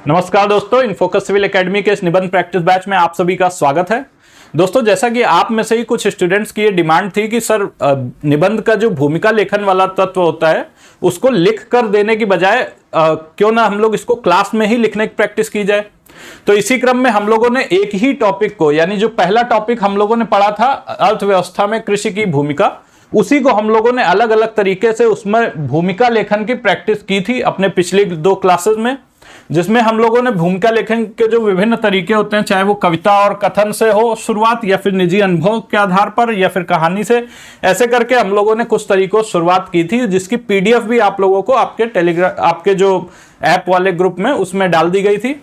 नमस्कार दोस्तों, InFocus civil academy के इस निबंध प्रैक्टिस बैच में आप सभी का स्वागत है। दोस्तों, जैसा कि आप में से ही कुछ स्टूडेंट्स की ये डिमांड थी कि सर निबंध का जो भूमिका लेखन वाला तत्व होता है उसको लिख कर देने की बजाय क्यों ना हम लोग इसको क्लास में ही लिखने की प्रैक्टिस की जाए। तो इसी क्रम में हम लोगों ने एक ही टॉपिक को, यानी जो पहला टॉपिक हम लोगों ने पढ़ा था अर्थव्यवस्था में कृषि की भूमिका, उसी को हम लोगों ने अलग अलग तरीके से उसमें भूमिका लेखन की प्रैक्टिस की थी अपने पिछले 2 क्लासेस में, जिसमें हम लोगों ने भूमिका लेखन के जो विभिन्न तरीके होते हैं, चाहे वो कविता और कथन से हो शुरुआत, या फिर निजी अनुभव के आधार पर, या फिर कहानी से, ऐसे करके हम लोगों ने कुछ तरीकों से शुरुआत की थी, जिसकी पीडीएफ भी आप लोगों को आपके जो ऐप वाले ग्रुप में उसमें डाल दी गई थी।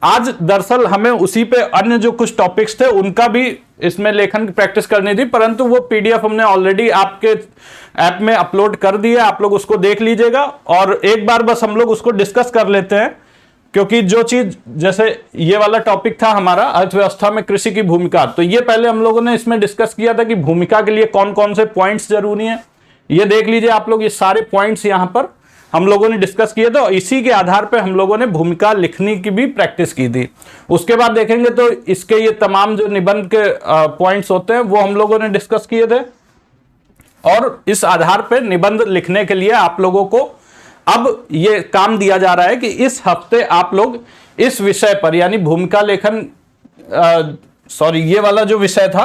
आज दरअसल हमें उसी पे अन्य जो कुछ टॉपिक्स थे उनका भी इसमें लेखन की प्रैक्टिस करनी थी, परंतु वो पीडीएफ हमने ऑलरेडी आपके ऐप में अपलोड कर दी है, आप लोग उसको देख लीजिएगा। और एक बार बस हम लोग उसको डिस्कस कर लेते हैं, क्योंकि जो चीज, जैसे ये वाला टॉपिक था हमारा अर्थव्यवस्था में कृषि की भूमिका, तो ये पहले हम लोगों ने इसमें डिस्कस किया था कि भूमिका के लिए कौन कौन से पॉइंट्स जरूरी हैं। ये देख लीजिए आप लोग, ये सारे पॉइंट्स यहां पर हम लोगों ने डिस्कस किए थे और इसी के आधार पर हम लोगों ने भूमिका लिखने की भी प्रैक्टिस की थी। उसके बाद देखेंगे तो इसके ये तमाम जो निबंध के पॉइंट्स होते हैं वो हम लोगों ने डिस्कस किए थे, और इस आधार पर निबंध लिखने के लिए आप लोगों को अब ये काम दिया जा रहा है कि इस हफ्ते आप लोग इस विषय पर, यानी भूमिका लेखन, ये वाला जो विषय था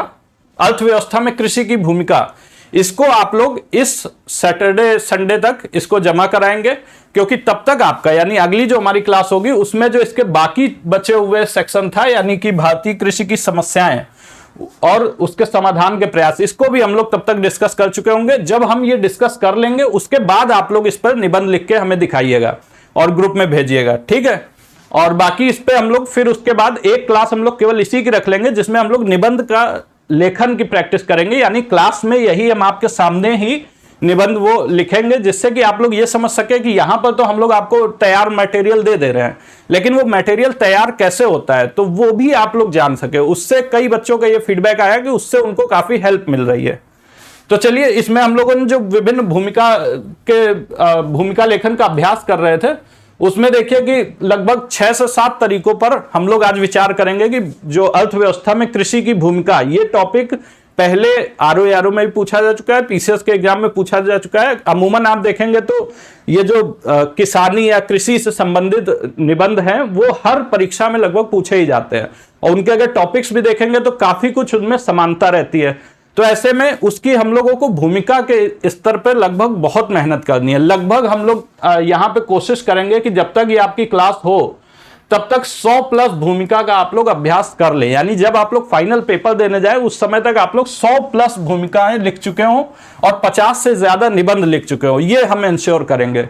अर्थव्यवस्था में कृषि की भूमिका, इसको आप लोग इस सैटरडे संडे तक इसको जमा कराएंगे, क्योंकि तब तक आपका, यानी अगली जो हमारी क्लास होगी उसमें जो इसके बाकी बचे हुए सेक्शन था, यानी कि भारतीय कृषि की समस्याएं और उसके समाधान के प्रयास, इसको भी हम लोग तब तक डिस्कस कर चुके होंगे। जब हम ये डिस्कस कर लेंगे उसके बाद आप लोग इस पर निबंध लिख के हमें दिखाइएगा और ग्रुप में भेजिएगा, ठीक है। और बाकी इस पे हम लोग फिर उसके बाद एक क्लास हम लोग केवल इसी की रख लेंगे, जिसमें हम लोग निबंध का लेखन की प्रैक्टिस करेंगे, यानी क्लास में यही हम आपके सामने ही निबंध वो लिखेंगे, जिससे कि आप लोग ये समझ सके कि यहां पर तो हम लोग आपको तैयार मटेरियल दे रहे हैं, लेकिन वो मटेरियल तैयार कैसे होता है तो वो भी आप लोग जान सके। उससे कई बच्चों का ये फीडबैक आया कि उससे उनको काफी हेल्प मिल रही है। तो चलिए, इसमें हम लोगों ने जो विभिन्न भूमिका लेखन का अभ्यास कर रहे थे, उसमें देखिए कि लगभग 6 से 7 तरीकों पर हम लोग आज विचार करेंगे कि जो अर्थव्यवस्था में कृषि की भूमिका, ये टॉपिक पहले आरओ में भी पूछा जा चुका है, पीसीएस के एग्जाम में पूछा जा चुका है। अमूमन आप देखेंगे तो ये जो किसानी या कृषि से संबंधित निबंध हैं वो हर परीक्षा में लगभग पूछे ही जाते हैं, और उनके अगर टॉपिक्स भी देखेंगे तो काफी कुछ उनमें समानता रहती है। तो ऐसे में उसकी हम लोगों को भूमिका के स्तर पर लगभग बहुत मेहनत करनी है। लगभग हम लोग यहाँ पे कोशिश करेंगे कि जब तक ये आपकी क्लास हो तब तक 100+ भूमिका का आप लोग अभ्यास कर ले, यानी जब आप लोग फाइनल पेपर देने जाए उस समय तक आप लोग 100+ भूमिकाएं लिख चुके हो और 50 से ज्यादा निबंध लिख चुके हो, ये हम इंश्योर करेंगे।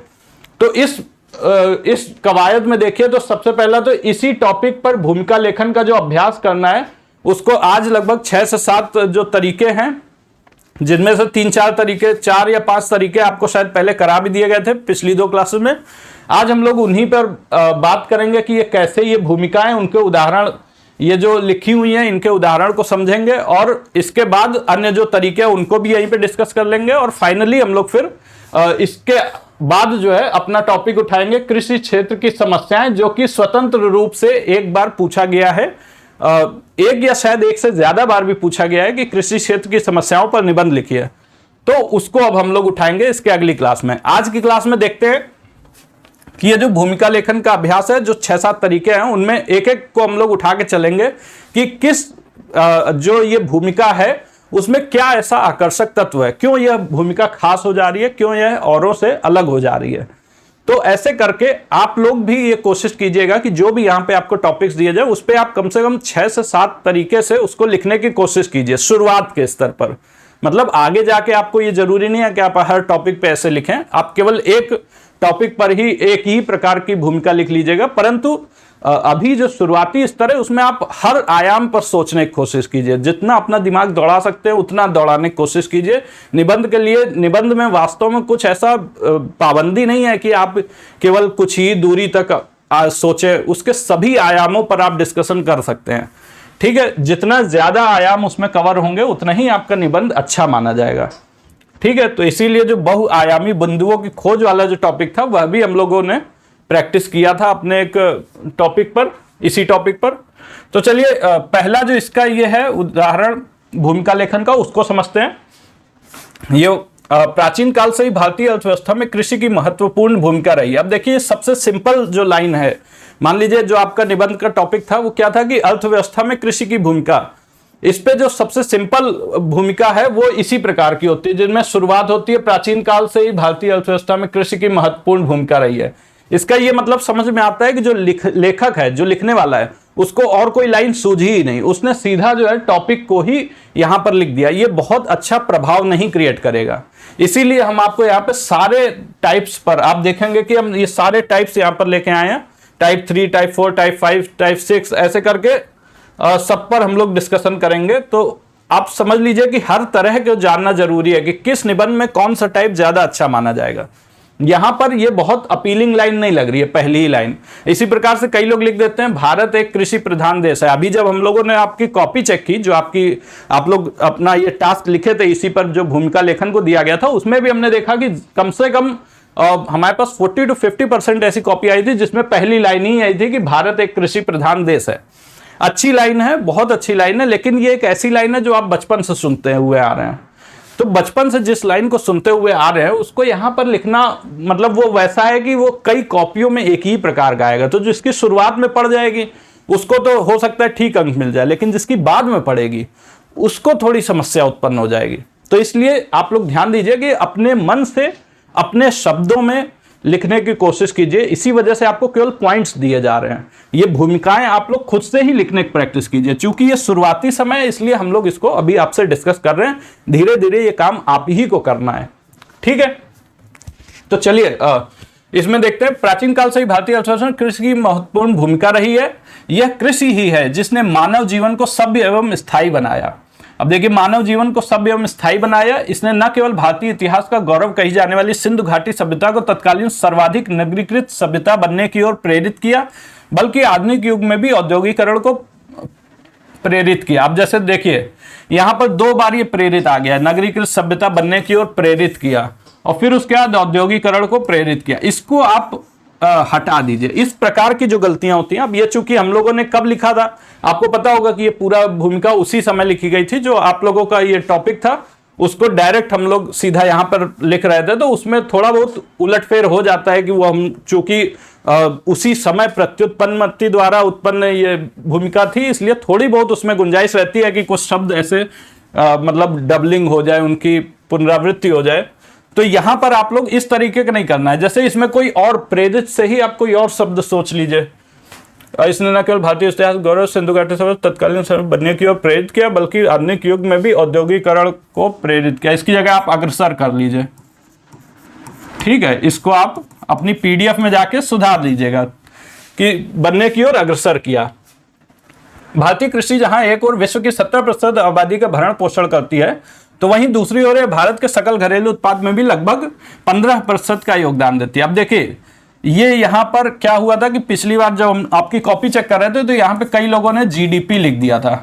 तो इस कवायद में देखिए तो सबसे पहला तो इसी टॉपिक पर भूमिका लेखन का जो अभ्यास करना है उसको आज लगभग 6 से 7 जो तरीके हैं, जिनमें से 3-4 तरीके, 4 या 5 तरीके आपको शायद पहले करा भी दिए गए थे पिछली 2 क्लासेस में। आज हम लोग उन्हीं पर बात करेंगे कि ये कैसे, ये भूमिकाएं, उनके उदाहरण, ये जो लिखी हुई हैं इनके उदाहरण को समझेंगे, और इसके बाद अन्य जो तरीके हैं उनको भी यहीं पे डिस्कस कर लेंगे। और फाइनली हम लोग फिर इसके बाद जो है अपना टॉपिक उठाएंगे कृषि क्षेत्र की समस्याएं, जो कि स्वतंत्र रूप से एक बार पूछा गया है, एक या शायद एक से ज्यादा बार भी पूछा गया है कि कृषि क्षेत्र की समस्याओं पर निबंध लिखिए। तो उसको अब हम लोग उठाएंगे इसके अगली क्लास में। आज की क्लास में देखते हैं कि ये जो भूमिका लेखन का अभ्यास है, जो 6-7 तरीके हैं, उनमें एक एक को हम लोग उठा के चलेंगे कि किस जो ये भूमिका है उसमें क्या ऐसा आकर्षक तत्व है, क्यों यह भूमिका खास हो जा रही है, क्यों यह औरों से अलग हो जा रही है। तो ऐसे करके आप लोग भी ये कोशिश कीजिएगा कि जो भी यहाँ पे आपको टॉपिक्स दिए जाए उस पर आप कम से कम 6 से 7 तरीके से उसको लिखने की कोशिश कीजिए शुरुआत के स्तर पर। मतलब आगे जाके आपको ये जरूरी नहीं है कि आप हर टॉपिक पे ऐसे लिखें, आप केवल एक टॉपिक पर ही एक ही प्रकार की भूमिका लिख लीजिएगा, परंतु अभी जो शुरुआती स्तर है उसमें आप हर आयाम पर सोचने की कोशिश कीजिए, जितना अपना दिमाग दौड़ा सकते हैं उतना दौड़ाने की कोशिश कीजिए। निबंध के लिए, निबंध में वास्तव में कुछ ऐसा पाबंदी नहीं है कि आप केवल कुछ ही दूरी तक सोचे, उसके सभी आयामों पर आप डिस्कशन कर सकते हैं, ठीक है। जितना ज्यादा आयाम उसमें कवर होंगे उतना ही आपका निबंध अच्छा माना जाएगा, ठीक है। तो इसीलिए जो बहुआयामी बिंदुओं की खोज वाला जो टॉपिक था वह भी हम लोगों ने प्रैक्टिस किया था अपने एक टॉपिक पर, इसी टॉपिक पर। तो चलिए पहला जो इसका ये है उदाहरण भूमिका लेखन का, उसको समझते हैं। ये प्राचीन काल से ही भारतीय अर्थव्यवस्था में कृषि की महत्वपूर्ण भूमिका रही है। अब देखिए सबसे सिंपल जो लाइन है, मान लीजिए जो आपका निबंध का टॉपिक था वो क्या था कि अर्थव्यवस्था में कृषि की भूमिका। इस पे जो सबसे सिंपल भूमिका है वो इसी प्रकार की होती है, जिनमें शुरुआत होती है प्राचीन काल से ही भारतीय अर्थव्यवस्था में कृषि की महत्वपूर्ण भूमिका रही है। इसका ये मतलब समझ में आता है कि जो लेखक है, जो लिखने वाला है, उसको और कोई लाइन सूझी ही नहीं, उसने सीधा जो है टॉपिक को ही यहां पर लिख दिया। ये बहुत अच्छा प्रभाव नहीं क्रिएट करेगा। इसीलिए हम आपको यहाँ पे सारे टाइप्स पर आप देखेंगे कि हम ये सारे टाइप्स यहाँ पर लेके आए हैं, टाइप 3, टाइप 4, टाइप 5, टाइप 6, ऐसे करके सब पर हम लोग डिस्कशन करेंगे। तो आप समझ लीजिए कि हर तरह को जानना जरूरी है कि किस निबंध में कौन सा टाइप ज्यादा अच्छा माना जाएगा। यहां पर ये बहुत अपीलिंग लाइन नहीं लग रही है, पहली ही लाइन। इसी प्रकार से कई लोग लिख देते हैं भारत एक कृषि प्रधान देश है। अभी जब हम लोगों ने आपकी कॉपी चेक की, जो आप लोग अपना ये टास्क लिखे थे, इसी पर जो भूमिका लेखन को दिया गया था, उसमें भी हमने देखा कि कम से कम हमारे पास 40 to 50% ऐसी कॉपी आई थी जिसमें पहली लाइन ही आई थी कि भारत एक कृषि प्रधान देश है। अच्छी लाइन है, बहुत अच्छी लाइन है, लेकिन ये एक ऐसी लाइन है जो आप बचपन से सुनते हुए आ रहे हैं। तो बचपन से जिस लाइन को सुनते हुए आ रहे हैं उसको यहां पर लिखना मतलब वो वैसा है कि वो कई कॉपियों में एक ही प्रकार का आएगा। तो जिसकी शुरुआत में पढ़ जाएगी उसको तो हो सकता है ठीक अंक मिल जाए, लेकिन जिसकी बाद में पढ़ेगी उसको थोड़ी समस्या उत्पन्न हो जाएगी। तो इसलिए आप लोग ध्यान दीजिए कि अपने मन से अपने शब्दों में लिखने की कोशिश कीजिए। इसी वजह से आपको केवल पॉइंट्स दिए जा रहे हैं। ये भूमिकाएं आप लोग खुद से ही लिखने की प्रैक्टिस कीजिए। चूंकि ये शुरुआती समय है इसलिए हम लोग इसको अभी आपसे डिस्कस कर रहे हैं। धीरे धीरे ये काम आप ही को करना है, ठीक है। तो चलिए इसमें देखते हैं, प्राचीन काल से ही भारतीय अर्थव्यवस्था में कृषि की महत्वपूर्ण भूमिका रही है। यह कृषि ही है जिसने मानव जीवन को सभ्य एवं स्थायी बनाया। अब देखिए, मानव जीवन को सभ्य एवं स्थायी बनाया। इसने न केवल भारतीय इतिहास का गौरव कही जाने वाली सिंधु घाटी सभ्यता को तत्कालीन सर्वाधिक नगरीकृत सभ्यता बनने की ओर प्रेरित किया, बल्कि आधुनिक युग में भी औद्योगिकरण को प्रेरित किया। अब जैसे देखिए यहां पर 2 बार ये प्रेरित आ गया, नगरीकृत सभ्यता बनने की ओर प्रेरित किया और फिर उसके बाद औद्योगिकरण को प्रेरित किया। इसको आप हटा दीजिए। इस प्रकार की जो गलतियां होती हैं, अब ये चूंकि हम लोगों ने कब लिखा था आपको पता होगा कि ये पूरा भूमिका उसी समय लिखी गई थी जो आप लोगों का ये टॉपिक था, उसको डायरेक्ट हम लोग सीधा यहां पर लिख रहे थे। तो उसमें थोड़ा बहुत उलटफेर हो जाता है कि वो हम चूंकि उसी समय प्रत्युत्पन्नमति द्वारा उत्पन्न ये भूमिका थी, इसलिए थोड़ी बहुत उसमें गुंजाइश रहती है कि कुछ शब्द ऐसे मतलब डबलिंग हो जाए, उनकी पुनरावृत्ति हो जाए। तो यहां पर आप लोग इस तरीके का नहीं करना है। जैसे इसमें कोई और प्रेरित से ही आप कोई और शब्द सोच लीजिए। इसने न केवल भारतीय इतिहास गौरव सिंधु घाटी सभ्यता तत्कालीन समय बनने की ओर प्रेरित किया, बल्कि आधुनिक युग में भी औद्योगिकरण को प्रेरित किया। इसकी जगह आप अग्रसर कर लीजिए, ठीक है। इसको आप अपनी पीडीएफ में जाके सुधार लीजिएगा कि बनने की ओर अग्रसर किया। भारतीय कृषि जहां एक और विश्व की 70% आबादी का भरण पोषण करती है, तो वहीं दूसरी ओर भारत के सकल घरेलू उत्पाद में भी लगभग 15% का योगदान देती है। अब देखिए ये यहां पर क्या हुआ था कि पिछली बार जब हम आपकी कॉपी चेक कर रहे थे तो यहां पे कई लोगों ने जीडीपी लिख दिया था।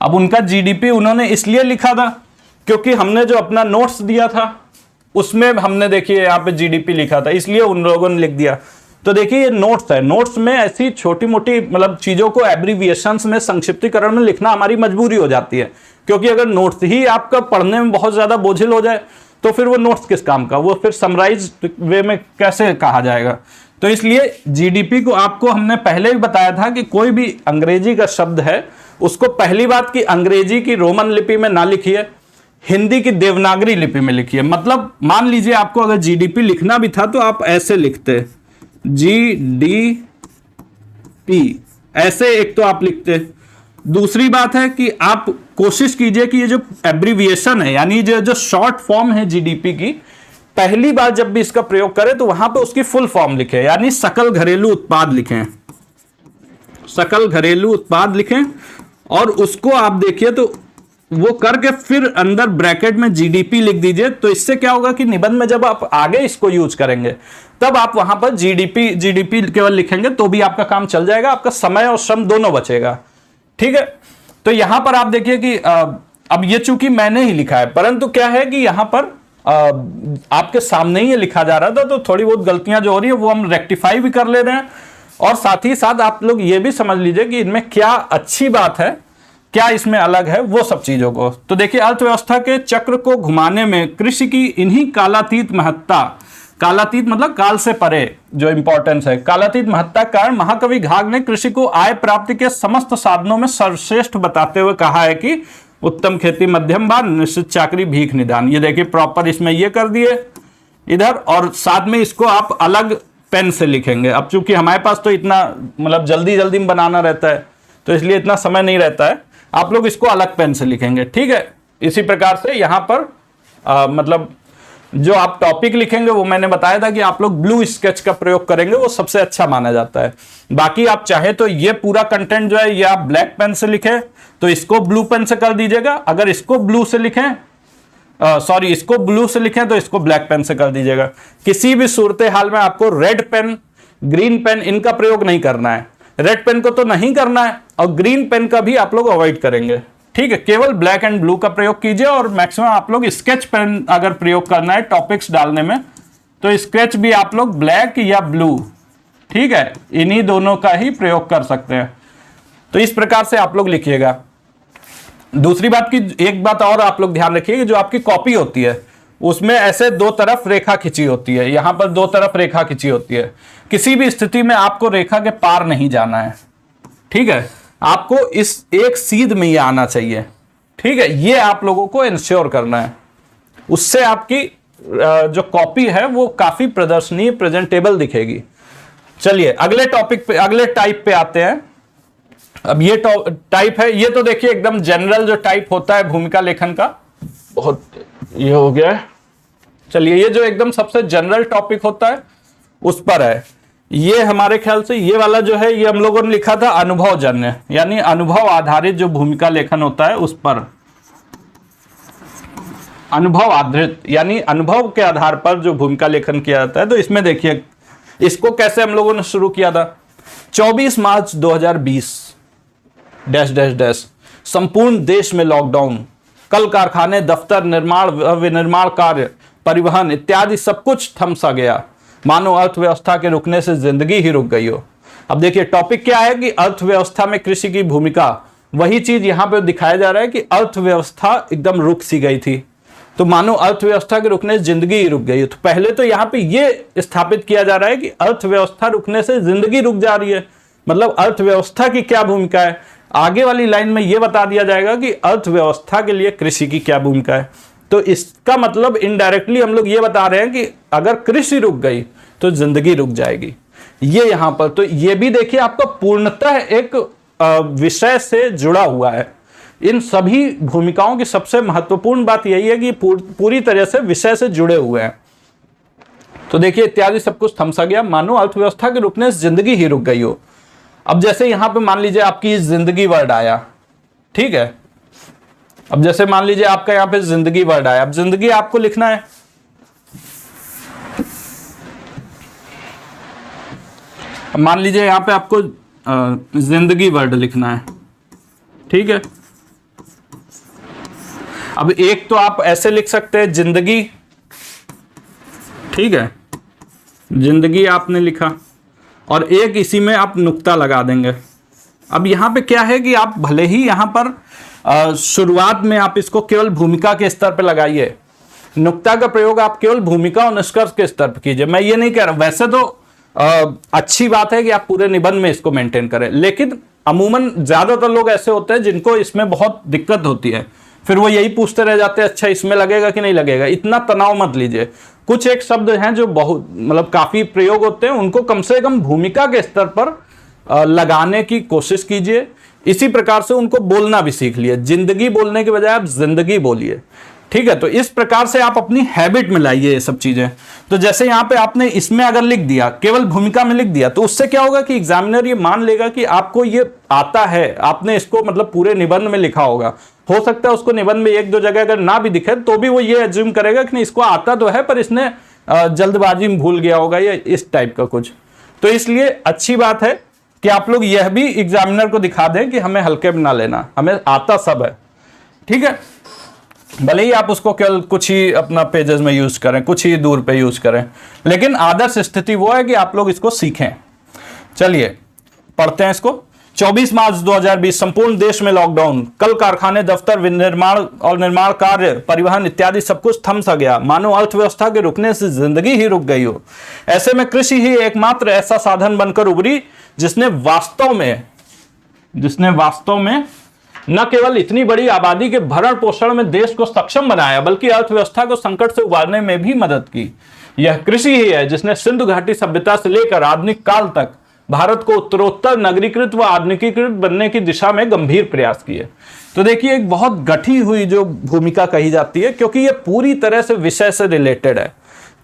अब उनका जीडीपी उन्होंने इसलिए लिखा था क्योंकि हमने जो अपना नोट्स दिया था उसमें हमने देखिए यहाँ पे जीडीपी लिखा था, इसलिए उन लोगों ने लिख दिया। तो देखिए ये नोट्स है, नोट्स में ऐसी छोटी मोटी मतलब चीजों को एब्रीविएशंस में, संक्षिप्तीकरण में लिखना हमारी मजबूरी हो जाती है। क्योंकि अगर नोट्स ही आपका पढ़ने में बहुत ज्यादा बोझिल हो जाए तो फिर वो नोट्स किस काम का, वो फिर समराइज वे में कैसे कहा जाएगा। तो इसलिए जीडीपी को आपको हमने पहले भी बताया था कि कोई भी अंग्रेजी का शब्द है उसको पहली बात की अंग्रेजी की रोमन लिपि में ना लिखिए, हिंदी की देवनागरी लिपि में लिखिए। मतलब मान लीजिए आपको अगर जीडीपी लिखना भी था तो आप ऐसे लिखते, जीडीपी ऐसे एक तो आप लिखते। दूसरी बात है कि आप कोशिश कीजिए कि ये जो एब्रीविएशन है यानी जो शॉर्ट फॉर्म है जीडीपी की, पहली बार जब भी इसका प्रयोग करें तो वहां पे उसकी फुल फॉर्म लिखें, यानी सकल घरेलू उत्पाद लिखें, सकल घरेलू उत्पाद लिखें। और उसको आप देखिए तो वो करके फिर अंदर ब्रैकेट में जीडीपी लिख दीजिए। तो इससे क्या होगा कि निबंध में जब आप आगे इसको यूज करेंगे तब आप वहां पर जीडीपी केवल लिखेंगे तो भी आपका काम चल जाएगा, आपका समय और श्रम दोनों बचेगा, ठीक है। तो यहां पर आप देखिए कि अब ये चूंकि मैंने ही लिखा है, परंतु क्या है कि यहां पर आपके सामने ही ये लिखा जा रहा था, तो थोड़ी बहुत गलतियां जो हो रही है वो हम रेक्टिफाई भी कर ले रहे हैं। और साथ ही साथ आप लोग ये भी समझ लीजिए कि इनमें क्या अच्छी बात है, क्या इसमें अलग है, वो सब चीजों को। तो देखिए, अर्थव्यवस्था के चक्र को घुमाने में कृषि की इन्हीं कालातीत महत्ता, कालातीत मतलब काल से परे जो इंपॉर्टेंस है, कालातीत महत्ता के कारण महाकवि घाघ ने कृषि को आय प्राप्ति के समस्त साधनों में सर्वश्रेष्ठ बताते हुए कहा है कि उत्तम खेती, मध्यम बार, निश्चित चाकरी, भीख निदान। ये देखिए प्रॉपर इसमें ये कर दिए इधर, और साथ में इसको आप अलग पेन से लिखेंगे। अब चूंकि हमारे पास तो इतना मतलब जल्दी जल्दी में बनाना रहता है, तो इसलिए इतना समय नहीं रहता है, आप लोग इसको अलग पेन से लिखेंगे, ठीक है। इसी प्रकार से यहां पर मतलब जो आप टॉपिक लिखेंगे वो मैंने बताया था कि आप लोग ब्लू स्केच का प्रयोग करेंगे, वो सबसे अच्छा माना जाता है। बाकी आप चाहे तो ये पूरा कंटेंट जो है ये आप ब्लैक पेन से लिखें तो इसको ब्लू पेन से कर दीजिएगा, अगर इसको ब्लू से लिखें इसको ब्लू से लिखें तो इसको ब्लैक पेन से कर दीजिएगा। किसी भी सूरत हाल में आपको रेड पेन, ग्रीन पेन इनका प्रयोग नहीं करना है। रेड पेन को तो नहीं करना है और ग्रीन पेन का भी आप लोग अवॉइड करेंगे, ठीक है। केवल ब्लैक एंड ब्लू का प्रयोग कीजिए, और मैक्सिमम आप लोग स्केच पेन अगर प्रयोग करना है टॉपिक्स डालने में तो स्केच भी आप लोग ब्लैक या ब्लू, ठीक है, इन्हीं दोनों का ही प्रयोग कर सकते हैं। तो इस प्रकार से आप लोग लिखिएगा। दूसरी बात की एक बात और आप लोग ध्यान रखिए, जो आपकी कॉपी होती है उसमें ऐसे दो तरफ रेखा खिंची होती है, यहां पर दो तरफ रेखा खिंची होती है। किसी भी स्थिति में आपको रेखा के पार नहीं जाना है, ठीक है, आपको इस एक सीध में ही आना चाहिए, ठीक है। ये आप लोगों को इंश्योर करना है, उससे आपकी जो कॉपी है वो काफी प्रदर्शनीय, प्रेजेंटेबल दिखेगी। चलिए अगले टॉपिक पे, अगले टाइप पे आते हैं। अब ये टाइप है, ये तो देखिए एकदम जनरल जो टाइप होता है भूमिका लेखन का, बहुत ये हो गया है। चलिए ये जो एकदम सबसे जनरल टॉपिक होता है उस पर है। ये हमारे ख्याल से ये वाला जो है ये हम लोगों ने लिखा था अनुभवजन्य, यानी अनुभव आधारित जो भूमिका लेखन होता है उस पर, अनुभव आधारित यानी अनुभव के आधार पर जो भूमिका लेखन किया जाता है। तो इसमें देखिए इसको कैसे हम लोगों ने शुरू किया था। 24 मार्च 2020 डैश डैश डैश, संपूर्ण देश में लॉकडाउन, कल कारखाने, दफ्तर, निर्माण विनिर्माण कार्य, परिवहन इत्यादि सब कुछ थम सा गया, मानो अर्थव्यवस्था के रुकने से जिंदगी ही रुक गई हो। अब देखिए टॉपिक क्या है कि अर्थव्यवस्था में कृषि की भूमिका, वही चीज यहां पे दिखाया जा रहा है कि अर्थव्यवस्था एकदम रुक सी गई थी, तो मानो अर्थव्यवस्था के रुकने से जिंदगी ही रुक गई। तो पहले तो यहाँ पे ये स्थापित किया जा रहा है कि अर्थव्यवस्था रुकने से जिंदगी रुक जा रही है, मतलब अर्थव्यवस्था की क्या भूमिका है। आगे वाली लाइन में यह बता दिया जाएगा कि अर्थव्यवस्था के लिए कृषि की क्या भूमिका है। तो इसका मतलब इनडायरेक्टली हम लोग ये बता रहे हैं कि अगर कृषि रुक गई तो जिंदगी रुक जाएगी, ये यहां पर। तो ये भी देखिए आपका पूर्णतः एक विषय से जुड़ा हुआ है। इन सभी भूमिकाओं की सबसे महत्वपूर्ण बात यही है कि पूरी तरह से विषय से जुड़े हुए हैं। तो देखिए इत्यादि सब कुछ थम सा गया, मानो अर्थव्यवस्था के रुकने से जिंदगी ही रुक गई हो। अब जैसे यहां पे मान लीजिए आपकी जिंदगी वर्ड आया, ठीक है। अब जैसे मान लीजिए आपका यहां पे जिंदगी वर्ड आया, अब जिंदगी आपको लिखना है। अब मान लीजिए यहां पे आपको जिंदगी वर्ड लिखना है, ठीक है। अब एक तो आप ऐसे लिख सकते हैं जिंदगी, ठीक है, जिंदगी आपने लिखा, और एक इसी में आप नुक्ता लगा देंगे। अब यहां पे क्या है कि आप भले ही यहां पर शुरुआत में आप इसको केवल भूमिका के स्तर पे लगाइए, नुक्ता का प्रयोग आप केवल भूमिका और निष्कर्ष के स्तर पे कीजिए। मैं ये नहीं कह रहा, वैसे तो अच्छी बात है कि आप पूरे निबंध में इसको मेंटेन करें, लेकिन अमूमन ज्यादातर लोग ऐसे होते हैं जिनको इसमें बहुत दिक्कत होती है, फिर वो यही पूछते रह जाते हैं अच्छा इसमें लगेगा कि नहीं लगेगा। इतना तनाव मत लीजिए। कुछ एक शब्द हैं जो बहुत मतलब काफी प्रयोग होते हैं, उनको कम से कम भूमिका के स्तर पर लगाने की कोशिश कीजिए। इसी प्रकार से उनको बोलना भी सीख लिए, जिंदगी बोलने के बजाय आप जिंदगी बोलिए, ठीक है। तो इस प्रकार से आप अपनी हैबिट में लाइए ये सब चीजें। तो जैसे यहाँ पे आपने इसमें अगर लिख दिया, केवल भूमिका में लिख दिया, तो उससे क्या होगा कि एग्जामिनर ये मान लेगा कि आपको ये आता है, आपने इसको मतलब पूरे निबंध में लिखा होगा। हो सकता है उसको निबंध में एक दो जगह अगर ना भी दिखे तो भी वो ये एज्यूम करेगा कि नहीं इसको आता तो है पर इसने जल्दबाजी में भूल गया होगा या इस टाइप का कुछ। तो इसलिए अच्छी बात है कि आप लोग यह भी एग्जामिनर को दिखा दें कि हमें हल्के में ना लेना, हमें आता सब है, ठीक है। भले ही आप उसको केवल कुछ ही अपना पेजेस में यूज करें, कुछ ही दूर पे यूज करें, लेकिन आदर्श स्थिति वो है कि आप लोग इसको सीखें। चलिए पढ़ते हैं इसको। 24 मार्च 2020 संपूर्ण देश में लॉकडाउन। कल कारखाने, दफ्तर, निर्माण और निर्माण कार्य, परिवहन इत्यादि सब कुछ थम सा गया, मानो अर्थव्यवस्था के रुकने से जिंदगी ही रुक गई हो। ऐसे में कृषि ही एकमात्र ऐसा साधन बनकर उभरी जिसने वास्तव में न केवल इतनी बड़ी आबादी के भरण पोषण में देश को सक्षम बनाया, बल्कि अर्थव्यवस्था को संकट से उबारने में भी मदद की। यह कृषि ही है जिसने सिंधु घाटी सभ्यता से लेकर आधुनिक काल तक भारत को उत्तरोत्तर नगरीकृत व आधुनिकीकृत बनने की दिशा में गंभीर प्रयास किए। तो देखिए, एक बहुत गठी हुई जो भूमिका कही जाती है, क्योंकि यह पूरी तरह से विषय से रिलेटेड है।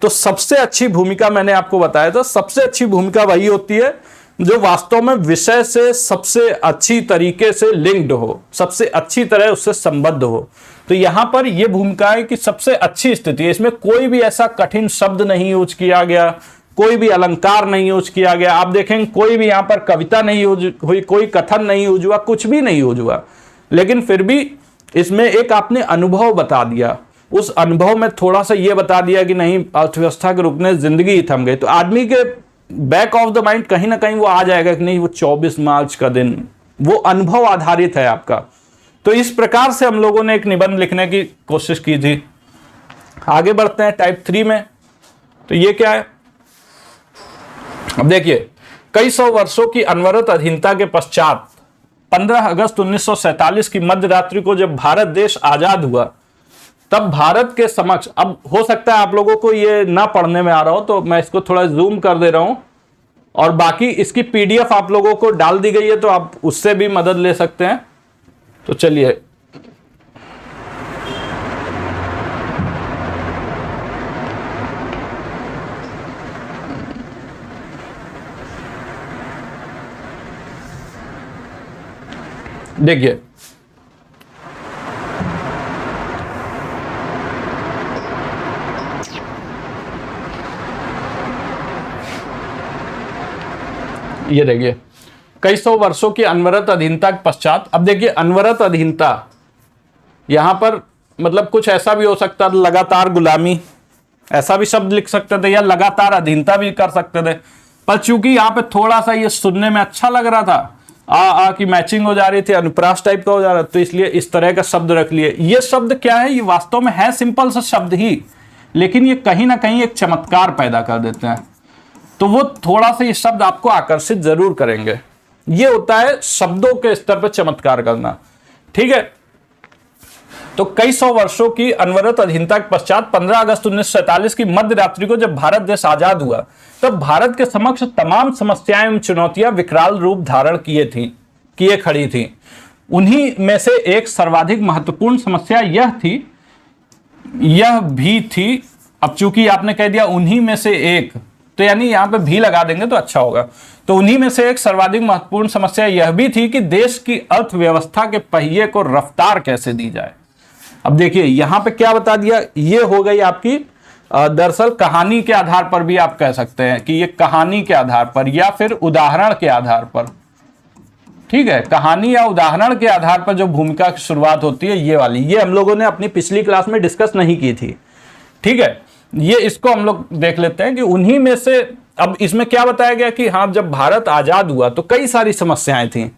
तो सबसे अच्छी भूमिका मैंने आपको बताया था, सबसे अच्छी भूमिका वही होती है जो वास्तव में विषय से सबसे अच्छी तरीके से लिंक्ड हो, सबसे अच्छी तरह उससे संबद्ध हो। तो यहां पर यह भूमिका है कि सबसे अच्छी स्थिति है, इसमें कोई भी ऐसा कठिन शब्द नहीं यूज किया गया, कोई भी अलंकार नहीं यूज किया गया। आप देखेंगे कोई भी यहां पर कविता नहीं यूज हुई, कोई कथन नहीं यूज हुआ, कुछ भी नहीं यूज हुआ, लेकिन फिर भी इसमें एक आपने अनुभव बता दिया। उस अनुभव में थोड़ा सा यह बता दिया कि नहीं, अर्थव्यवस्था के रुकने जिंदगी ही थम गई। तो आदमी के बैक ऑफ द माइंड कहीं ना कहीं वो आ जाएगा कि नहीं, वो 24 मार्च का दिन वो अनुभव आधारित है आपका। तो इस प्रकार से हम लोगों ने एक निबंध लिखने की कोशिश की थी। आगे बढ़ते हैं टाइप 3 में। तो ये क्या है, अब देखिए, कई सौ वर्षों की अनवरत अधीनता के पश्चात 15 अगस्त 1947 की मध्य रात्रि को जब भारत देश आजाद हुआ, तब भारत के समक्ष, अब हो सकता है आप लोगों को ये ना पढ़ने में आ रहा हो, तो मैं इसको थोड़ा जूम कर दे रहा हूं, और बाकी इसकी पीडीएफ आप लोगों को डाल दी गई है, तो आप उससे भी मदद ले सकते हैं। तो चलिए, देखिए, ये देखिए, कई सौ वर्षों की अनवरत अधीनता के पश्चात। अब देखिए, अनवरत अधीनता यहां पर मतलब कुछ ऐसा भी हो सकता था, लगातार गुलामी, ऐसा भी शब्द लिख सकते थे, या लगातार अधीनता भी कर सकते थे। पर चूंकि यहां पे थोड़ा सा ये सुनने में अच्छा लग रहा था, आ की मैचिंग हो जा रही थी, अनुप्रास टाइप का हो जा रहा था, तो इसलिए इस तरह का शब्द रख लिए। ये शब्द क्या है, ये वास्तव में है सिंपल सा शब्द ही, लेकिन ये कहीं ना कहीं एक चमत्कार पैदा कर देते हैं। तो वो थोड़ा सा ये शब्द आपको आकर्षित जरूर करेंगे। ये होता है शब्दों के स्तर पर चमत्कार करना, ठीक है। तो कई सौ वर्षों की अनवरत अधीनता के पश्चात 15 अगस्त 1947 की मध्य रात्रि को जब भारत देश आजाद हुआ, तब भारत के समक्ष तमाम समस्याएं एवं चुनौतियां विकराल रूप धारण किए खड़ी थी। उन्हीं में से एक सर्वाधिक महत्वपूर्ण समस्या यह भी थी। अब चूंकि आपने कह दिया उन्हीं में से एक, तो यानी यहां पे भी लगा देंगे तो अच्छा होगा। तो उन्हीं में से एक सर्वाधिक महत्वपूर्ण समस्या यह भी थी कि देश की अर्थव्यवस्था के पहिए को रफ्तार कैसे दी जाए। अब देखिए, यहां पे क्या बता दिया, ये हो गई आपकी दरअसल कहानी के आधार पर भी आप कह सकते हैं कि ये कहानी के आधार पर या फिर उदाहरण के आधार पर, ठीक है, कहानी या उदाहरण के आधार पर जो भूमिका की शुरुआत होती है, ये वाली, ये हम लोगों ने अपनी पिछली क्लास में डिस्कस नहीं की थी, ठीक है। ये इसको हम लोग देख लेते हैं कि उन्हीं में से, अब इसमें क्या बताया गया कि हाँ, जब भारत आजाद हुआ तो कई सारी समस्याएं थी।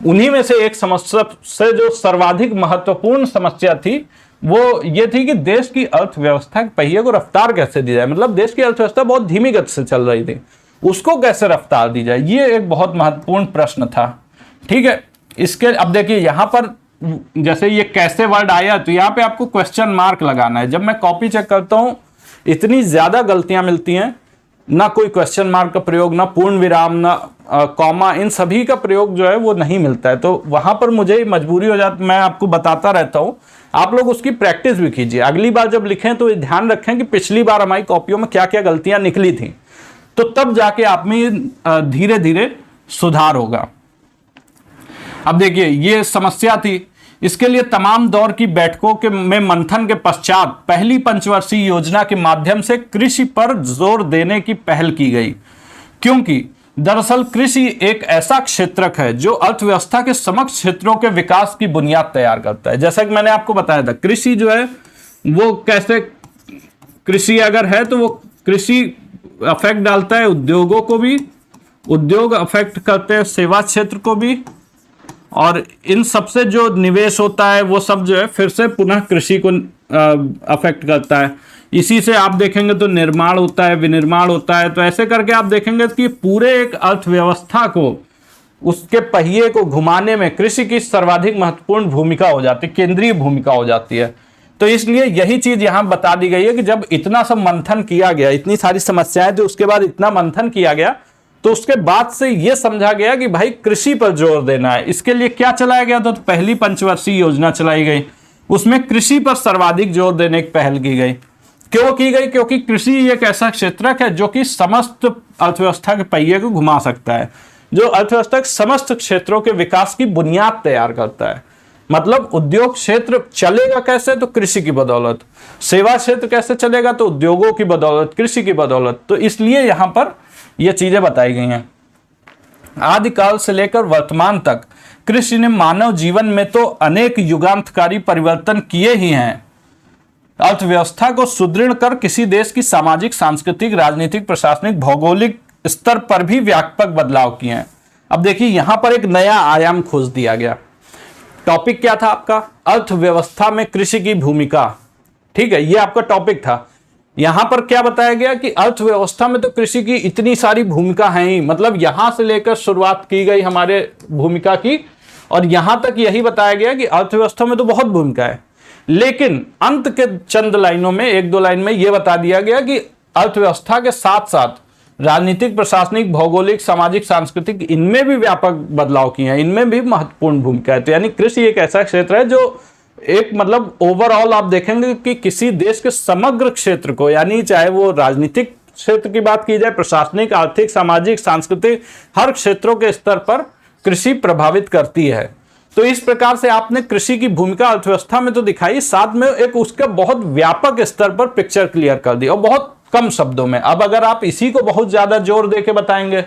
उन्हीं में से एक समस्या से जो सर्वाधिक महत्वपूर्ण समस्या थी वो ये थी कि देश की अर्थव्यवस्था के पहिए को रफ्तार कैसे दी जाए। मतलब देश की अर्थव्यवस्था बहुत धीमी गति से चल रही थी, उसको कैसे रफ्तार दी जाए, ये एक बहुत महत्वपूर्ण प्रश्न था, ठीक है। इसके अब देखिए, यहां पर जैसे ये कैसे वर्ड आया, तो यहाँ पे आपको क्वेश्चन मार्क लगाना है। जब मैं कॉपी चेक करता हूं इतनी ज्यादा गलतियां मिलती हैं, ना कोई क्वेश्चन मार्क का प्रयोग, ना पूर्ण विराम, ना कॉमा, इन सभी का प्रयोग जो है वो नहीं मिलता है। तो वहां पर मुझे मजबूरी हो जाती, मैं आपको बताता रहता हूं, आप लोग उसकी प्रैक्टिस भी कीजिए। अगली बार जब लिखें तो ध्यान रखें कि पिछली बार हमारी कॉपियों में क्या क्या गलतियां निकली थी, तो तब जाके आप में धीरे धीरे सुधार होगा। अब देखिए, ये समस्या थी। इसके लिए तमाम दौर की बैठकों में मंथन के पश्चात पहली पंचवर्षीय योजना के माध्यम से कृषि पर जोर देने की पहल की गई, क्योंकि दरअसल कृषि एक ऐसा क्षेत्रक है जो अर्थव्यवस्था के समग्र क्षेत्रों के विकास की बुनियाद तैयार करता है। जैसा कि मैंने आपको बताया था, कृषि जो है वो कैसे, कृषि अगर है तो वो कृषि अफेक्ट डालता है उद्योगों को भी, उद्योग अफेक्ट करते हैं सेवा क्षेत्र को भी, और इन सबसे जो निवेश होता है वो सब जो है फिर से पुनः कृषि को अफेक्ट करता है। इसी से आप देखेंगे तो निर्माण होता है, विनिर्माण होता है। तो ऐसे करके आप देखेंगे कि पूरे एक अर्थव्यवस्था को, उसके पहिए को घुमाने में कृषि की सर्वाधिक महत्वपूर्ण भूमिका हो जाती है, केंद्रीय भूमिका हो जाती है। तो इसलिए यही चीज यहां बता दी गई है कि जब इतना सब मंथन किया गया, इतनी सारी समस्याएं थी, उसके बाद इतना मंथन किया गया, तो उसके बाद से यह समझा गया कि भाई कृषि पर जोर देना है। इसके लिए क्या चलाया गया था? तो पहली पंचवर्षीय योजना चलाई गई, उसमें कृषि पर सर्वाधिक जोर देने की पहल की गई। क्यों की गई? क्योंकि कृषि एक ऐसा क्षेत्र है जो कि समस्त अर्थव्यवस्था के पहिए को घुमा सकता है, जो अर्थव्यवस्था के समस्त क्षेत्रों के विकास की बुनियाद तैयार करता है। मतलब उद्योग क्षेत्र चलेगा कैसे? तो कृषि की बदौलत। सेवा क्षेत्र कैसे चलेगा? तो उद्योगों की बदौलत, कृषि की बदौलत। तो इसलिए यहां पर यह चीजें बताई गई हैं। आदिकाल से लेकर वर्तमान तक कृषि ने मानव जीवन में तो अनेक युगांतकारी परिवर्तन किए ही हैं। अर्थव्यवस्था को सुदृढ़ कर किसी देश की सामाजिक, सांस्कृतिक, राजनीतिक, प्रशासनिक, भौगोलिक स्तर पर भी व्यापक बदलाव किए हैं। अब देखिए यहां पर एक नया आयाम खोज दिया गया। टॉपिक क्या था आपका? अर्थव्यवस्था में कृषि की भूमिका। ठीक है, यह आपका टॉपिक था। यहां पर क्या बताया गया कि अर्थव्यवस्था में तो कृषि की इतनी सारी भूमिका है ही, मतलब यहां से लेकर शुरुआत की गई हमारे भूमिका की, और यहां तक यही बताया गया कि अर्थव्यवस्था में तो बहुत भूमिका है, लेकिन अंत के चंद लाइनों में, एक दो लाइन में यह बता दिया गया कि अर्थव्यवस्था के साथ साथ राजनीतिक, प्रशासनिक, भौगोलिक, सामाजिक, सांस्कृतिक, इनमें भी व्यापक बदलाव किए हैं, इनमें भी महत्वपूर्ण भूमिका है। तो यानी कृषि एक ऐसा क्षेत्र है जो एक, मतलब ओवरऑल आप देखेंगे कि किसी देश के समग्र क्षेत्र को, यानी चाहे वो राजनीतिक क्षेत्र की बात की जाए, प्रशासनिक, आर्थिक, सामाजिक, सांस्कृतिक, हर क्षेत्रों के स्तर पर कृषि प्रभावित करती है। तो इस प्रकार से आपने कृषि की भूमिका अर्थव्यवस्था में तो दिखाई, साथ में एक उसका बहुत व्यापक स्तर पर पिक्चर क्लियर कर दी, और बहुत कम शब्दों में। अब अगर आप इसी को बहुत ज्यादा जोर देके बताएंगे,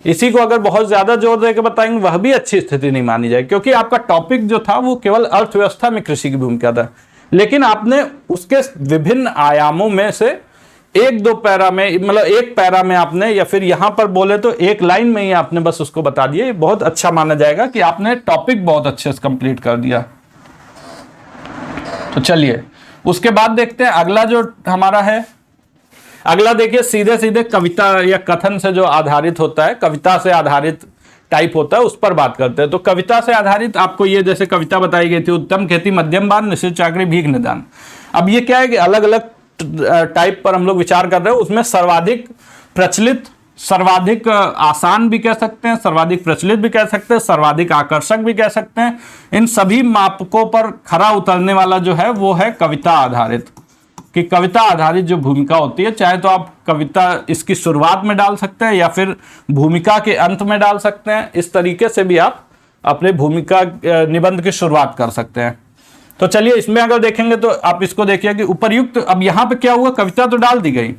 इसी को अगर बहुत ज्यादा जोर देके बताएंगे, वह भी अच्छी स्थिति नहीं मानी जाए, क्योंकि आपका टॉपिक जो था वो केवल अर्थव्यवस्था में कृषि की भूमिका था। लेकिन आपने उसके विभिन्न आयामों में से एक दो पैरा में, मतलब एक पैरा में आपने, या फिर यहां पर बोले तो एक लाइन में ही आपने बस उसको बता दिया। बहुत अच्छा माना जाएगा कि आपने टॉपिक बहुत अच्छे से कंप्लीट कर दिया। तो चलिए उसके बाद देखते हैं अगला जो हमारा है। अगला देखिए सीधे सीधे कविता या कथन से जो आधारित होता है, कविता से आधारित टाइप होता है, उस पर बात करते हैं। तो कविता से आधारित आपको ये जैसे कविता बताई गई थी, उत्तम खेती, मध्यम बान, निश्चित चाकरी, भीख निदान। अब ये क्या है कि अलग अलग टाइप पर हम लोग विचार कर रहे हैं। उसमें सर्वाधिक प्रचलित, सर्वाधिक आसान भी कह सकते हैं, सर्वाधिक प्रचलित भी कह सकते हैं, सर्वाधिक आकर्षक भी कह सकते हैं। इन सभी मापकों पर खरा उतरने वाला जो है वो है कविता आधारित, कि कविता आधारित जो भूमिका होती है, चाहे तो आप कविता इसकी शुरुआत में डाल सकते हैं या फिर भूमिका के अंत में डाल सकते हैं। इस तरीके से भी आप अपने भूमिका निबंध की शुरुआत कर सकते हैं। तो चलिए इसमें अगर देखेंगे तो आप इसको देखिए कि उपर्युक्त, अब यहां पे क्या हुआ, कविता तो डाल दी गई,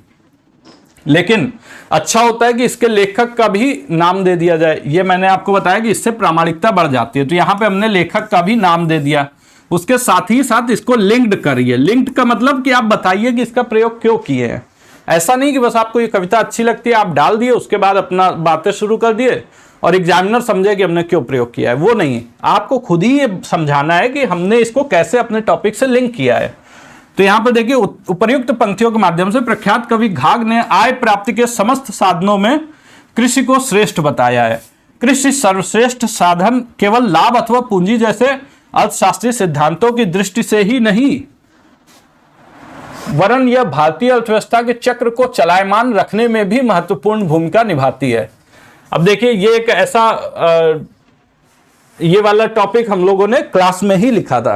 लेकिन अच्छा होता है कि इसके लेखक का भी नाम दे दिया जाए। ये मैंने आपको बताया कि इससे प्रामाणिकता बढ़ जाती है। तो यहां पे हमने लेखक का भी नाम दे दिया, उसके साथ ही साथ इसको लिंक्ड करिए। लिंक्ड का मतलब कि आप बताइए कि इसका प्रयोग क्यों किए हैं। ऐसा नहीं कि बस आपको ये कविता अच्छी लगती है आप डाल दिए, उसके बाद अपना बातें शुरू कर दिए और एग्जामिनर समझे कि हमने क्यों प्रयोग किया है। वो नहीं, आपको खुद ही ये समझाना है कि हमने इसको कैसे अपने टॉपिक से लिंक किया है। तो यहां पर देखिए, उपर्युक्त पंक्तियों के माध्यम से प्रख्यात कवि घाघ ने आय प्राप्ति के समस्त साधनों में कृषि को श्रेष्ठ बताया है। कृषि सर्वश्रेष्ठ साधन केवल लाभ अथवा पूंजी जैसे अर्थशास्त्रीय सिद्धांतों की दृष्टि से ही नहीं, वरन यह भारतीय अर्थव्यवस्था के चक्र को चलायमान रखने में भी महत्वपूर्ण भूमिका निभाती है। अब देखिए, ये एक ऐसा ये वाला टॉपिक हम लोगों ने क्लास में ही लिखा था,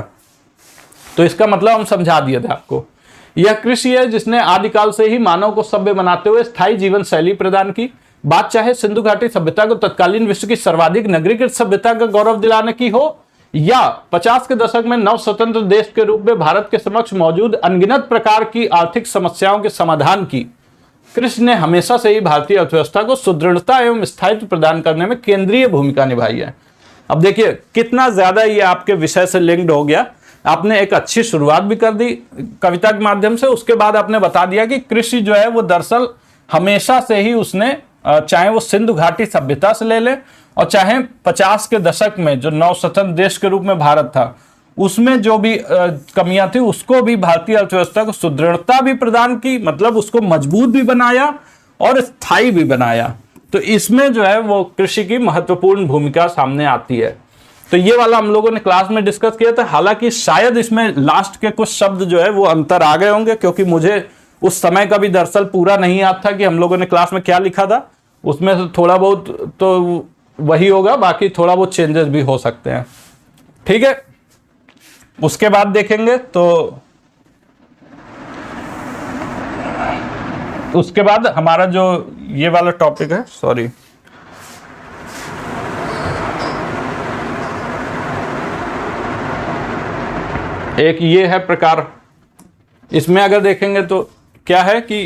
तो इसका मतलब हम समझा दिए थे आपको। यह कृषि है जिसने आदिकाल से ही मानव को सभ्य बनाते हुए स्थायी जीवन शैली प्रदान की। बात चाहे सिंधु घाटी सभ्यता को तत्कालीन विश्व की सर्वाधिक नगरीकृत सभ्यता का गौरव दिलाने की हो, या 50 के दशक में नव स्वतंत्र देश के रूप में भारत के समक्ष मौजूद अनगिनत प्रकार की आर्थिक समस्याओं के समाधान की। कृषि ने हमेशा से ही भारतीय अर्थव्यवस्था को सुदृढ़ता एवं स्थायित्व प्रदान करने में केंद्रीय भूमिका निभाई है। अब देखिए कितना ज्यादा ये आपके विषय से लिंक्ड हो गया। आपने एक अच्छी शुरुआत भी कर दी कविता के माध्यम से, उसके बाद आपने बता दिया कि कृषि जो है वो दरअसल हमेशा से ही उसने, चाहे वो सिंधु घाटी सभ्यता से ले ले और चाहे 50 के दशक में जो नवस्वतंत्र देश के रूप में भारत था उसमें जो भी कमियां थी उसको भी भारतीय अर्थव्यवस्था को सुदृढ़ता भी प्रदान की, मतलब उसको मजबूत भी बनाया और स्थायी भी बनाया। तो इसमें जो है वो कृषि की महत्वपूर्ण भूमिका सामने आती है। तो ये वाला हम लोगों ने क्लास में डिस्कस किया था। हालांकि शायद इसमें लास्ट के कुछ शब्द जो है वो अंतर आ गए होंगे, क्योंकि मुझे उस समय का भी दरअसल पूरा नहीं याद था कि हम लोगों ने क्लास में क्या लिखा था। उसमें से थोड़ा बहुत तो वही होगा, बाकी थोड़ा बहुत चेंजेस भी हो सकते हैं। ठीक है, उसके बाद देखेंगे तो उसके बाद हमारा जो ये वाला टॉपिक है, सॉरी, एक ये है प्रकार। इसमें अगर देखेंगे तो क्या है कि